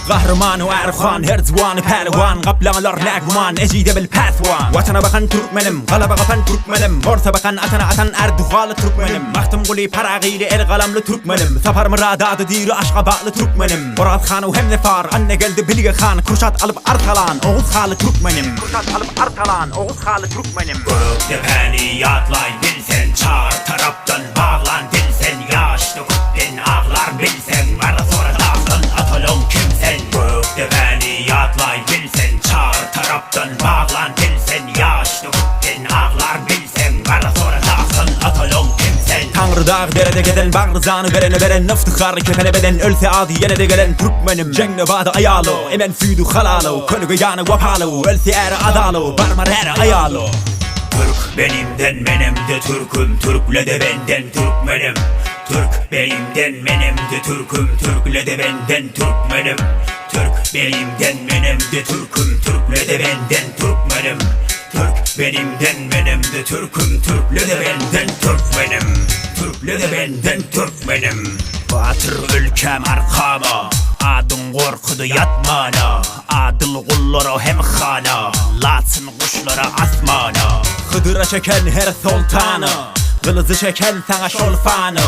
Kahramanı Erkan, her zvanı pehlivan. Kaplanlar näguman, ecide bil paswan. Vatana bakan Türkmenim, galaba kapan Türkmenim. Orta bakan atana atan Erdugalı Türkmenim. Mahtım guli paragili el galamlı Türkmenim. Sapar mıradı diri aşka bağlı Türkmenim. Murat Han'u hem nefar, anne geldi Bilge Khan. Kuşat alıp artalan, Oğuz Halı Türkmenim. Kuşat alıp artalan, Oğuz Halı Türkmenim. Göktepeni yatlayın bilsen, çağır taraftan bağlan dilsen. Yaşlı kubbin ağlar bilsen, var sonra dağılın atalım kimsen. Göktepeni yatlayın bilsen, çağır taraftan bağlan dilsen. Yaşlı kubbin ağlar bilsen, var sonra dağılın atalım kimsen. Tanrı dağ derede gelen bağrı zanı verene veren nıftıkarı kefene beden ölse adı yine de gelen Türkmenim. Cengne badı ayalı, emen füydü halalı. Kölge yanı vapalı, ölse eri adalı. Barmar eri ayalı. Türk benimden menem de Türk'üm, Türk'le de benden Türkmenim. Türk benimden menem de Türk'üm, Türk'le de benden Türkmenim. Türk benimden menem de Türk'üm, Türk'le de benden Türkmenim. Türk benimden menem de Türk'üm, Türk'le de benden Türkmenim. Türk'le de benden Türkmenim. Batır ülkem arkama, adın korkudu yatmana. Adıl kullara hem khana, latsın kuşlara asmana. Hıdıra çeken her sultanı, kılıcı çeken sana şolfanı.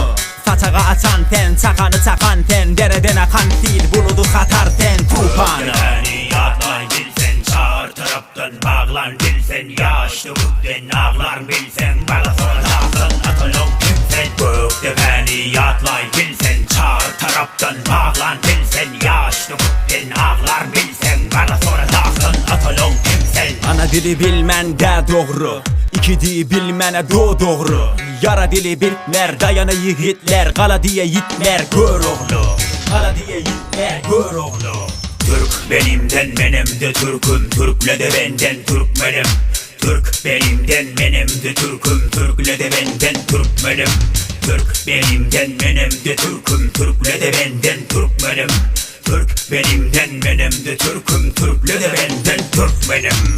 Saçağa atan ten, çakanı çakan ten. Dereden akan sil, buludu katar ten tufanı. Göktepeni yatlayın bilsen, çağır taraftan bağlan dilsen. Yaşlı kubbin ağlar bilsen, bana sonra dağılın atalım kimsen. Göktepeni yatlayın bilsen, çağır taraftan bağlan dilsen. Yaşlı kubbin ağlar bilsen, bana sonra dağılın atalım kimsen. Ana dili bilmen de doğru, iki dili bilmene doğru. Yara dili bilmer, dayanı yiğitler. Kala diye yitler, gör oğlu. Kala diye yitler, gör oğlu. Türk benimden menem de Türk'üm, Türk'le de benden Türkmenim. Türk benimden menem de Türk'üm, Türk'le de benden Türkmenim. Türk benimden menem de Türk'üm, Türk'le de benden Türkmenim. Türk benimden menem de Türk'üm, Türk'le de benden Türkmenim.